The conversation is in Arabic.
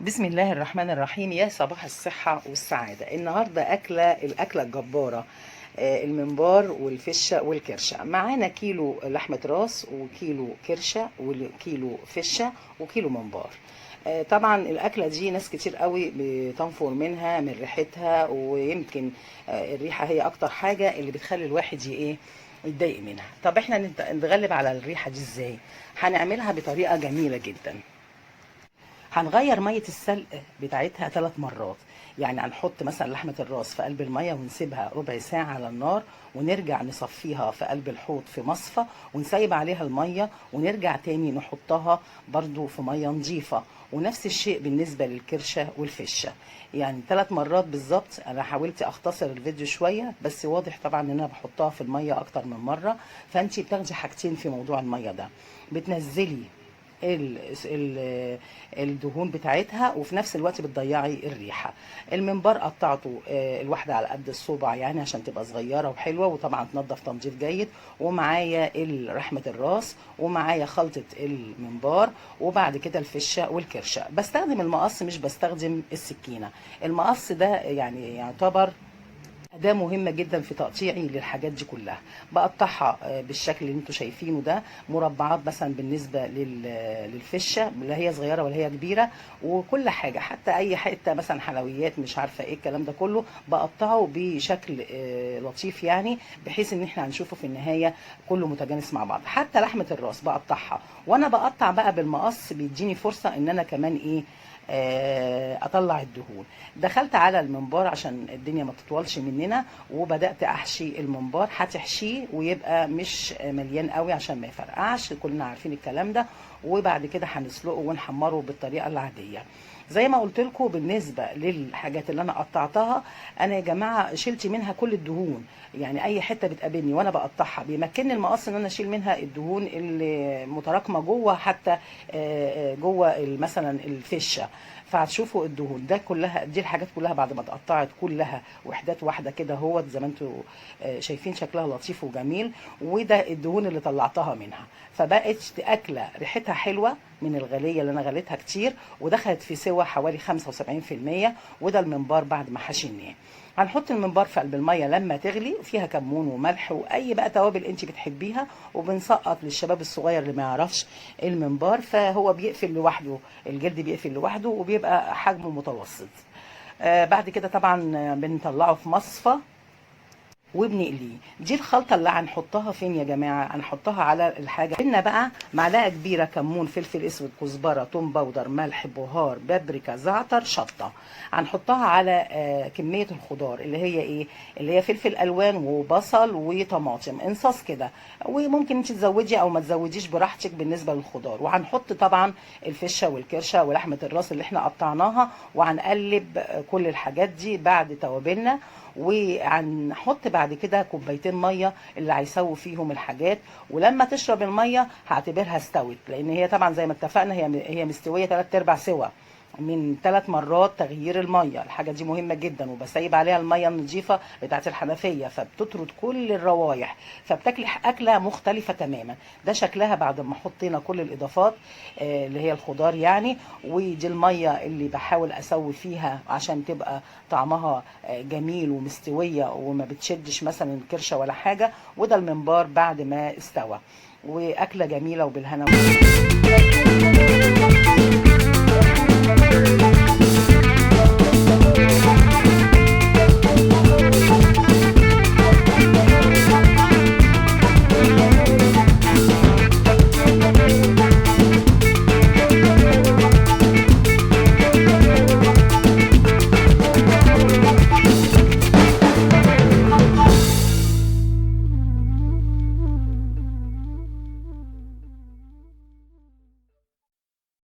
بسم الله الرحمن الرحيم. يا صباح الصحة والسعادة. النهاردة الأكلة الجبارة، الممبار والفشة والكرشة. معانا كيلو لحمة راس وكيلو كرشة وكيلو فشة وكيلو ممبار. طبعا الأكلة دي ناس كتير قوي بتنفر منها من ريحتها، ويمكن الريحة هي أكتر حاجة اللي بتخلي الواحد يتضايق منها. طب احنا نتغلب على الريحة دي ازاي؟ هنعملها بطريقة جميلة جدا. هنغير ميه السلق بتاعتها 3 مرات. يعني هنحط مثلا لحمه الراس في قلب الميه ونسيبها ربع ساعه على النار، ونرجع نصفيها في قلب الحوض في مصفى ونسيب عليها الميه، ونرجع تاني نحطها برضو في ميه نظيفه. ونفس الشيء بالنسبه للكرشه والفشه، يعني 3 مرات بالظبط. انا حاولت اختصر الفيديو شويه، بس واضح طبعا ان انا بحطها في الميه اكتر من مره. فانتي بتاخدي حاجتين في موضوع الميه ده: بتنزلي الدهون بتاعتها، وفي نفس الوقت بتضيعي الريحه. الممبار قطعته الواحده على قد الصبع، يعني عشان تبقى صغيره وحلوه، وطبعا تنضف تنظيف جيد. ومعايا رحمه الراس، ومعايا خلطه الممبار، وبعد كده الفشه والكرشه. بستخدم المقص مش بستخدم السكينه. المقص ده يعني يعتبر أداة مهمة جدا في تقطيعي للحاجات دي كلها. بقطعها بالشكل اللي انتوا شايفينه ده، مربعات مثلا بالنسبة للفشة، لا هي صغيرة ولا هي كبيرة. وكل حاجة، حتى أي حتة مثلا حلويات مش عارفة ايه الكلام ده كله، بقطعه بشكل لطيف، يعني بحيث ان احنا هنشوفه في النهاية كله متجانس مع بعض. حتى لحمة الراس بقطعها، وانا بقطع بقى بالمقص بيديني فرصة ان انا كمان ايه، اطلع الدهون. دخلت على الممبار عشان الدنيا ما تطولش مننا، وبدات احشي الممبار. هتحشيه ويبقى مش مليان قوي عشان ما يفرقعش، كلنا عارفين الكلام ده. وبعد كده هنسلقه ونحمره بالطريقه العاديه. زي ما قلت لكم بالنسبه للحاجات اللي انا قطعتها، انا يا جماعه شلت منها كل الدهون. يعني اي حته بتقابلني وانا بقطعها بيمكنني المقص ان انا اشيل منها الدهون اللي متراكمه جوه، حتى جوه مثلا الفشه. فهتشوفوا الدهون ده كلها، دي الحاجات كلها بعد ما اتقطعت كلها وحدات واحده كده، هو زي ما انتوا شايفين شكلها لطيف وجميل. وده الدهون اللي طلعتها منها، فبقت اكله ريحتها حلوه من الغليه اللي انا غليتها كتير، ودخلت في سوا حوالي 75%. وده الممبار بعد ما حشيناه. هنحط الممبار في قلب الميه لما تغلي، فيها كمون وملح واي بقى توابل انت بتحبيها، وبنسقط للشباب الصغير اللي ما يعرفش الممبار، فهو بيقفل لوحده، الجلد بيقفل لوحده وبيبقى حجمه متوسط. بعد كده طبعا بنطلعه في مصفى وبنقليه. دي الخلطه اللي هنحطها فين يا جماعه؟ هنحطها على الحاجه. قلنا بقى معلقه كبيره كمون، فلفل اسود، كزبره، توم باودر، ملح، بهار، بابريكا، زعتر، شطه. هنحطها على كميه الخضار اللي هي ايه، اللي هي فلفل الوان وبصل وطماطم انصاص كده. وممكن انت تزودي او ما تزوديش براحتك بالنسبه للخضار. وهنحط طبعا الفشه والكرشه ولحمه الراس اللي احنا قطعناها، وهنقلب كل الحاجات دي بعد توابلنا. وهنحط بعد كده كوبايتين ميه اللي هيسووا فيهم الحاجات. ولما تشرب الميه هعتبرها استوت، لان هي طبعا زي ما اتفقنا هي مستويه 3/4 سوا من 3 مرات تغيير الميه. الحاجه دي مهمه جدا، وبسيب عليها الميه النظيفه بتاعه الحنفيه، فبتطرد كل الروايح، فبتاكلي اكله مختلفه تماما. ده شكلها بعد ما حطينا كل الاضافات اللي هي الخضار يعني. ودي الميه اللي بحاول اسوي فيها عشان تبقى طعمها جميل ومستويه وما بتشدش مثلا الكرشه ولا حاجه. وده الممبار بعد ما استوى، واكله جميله وبالهنا.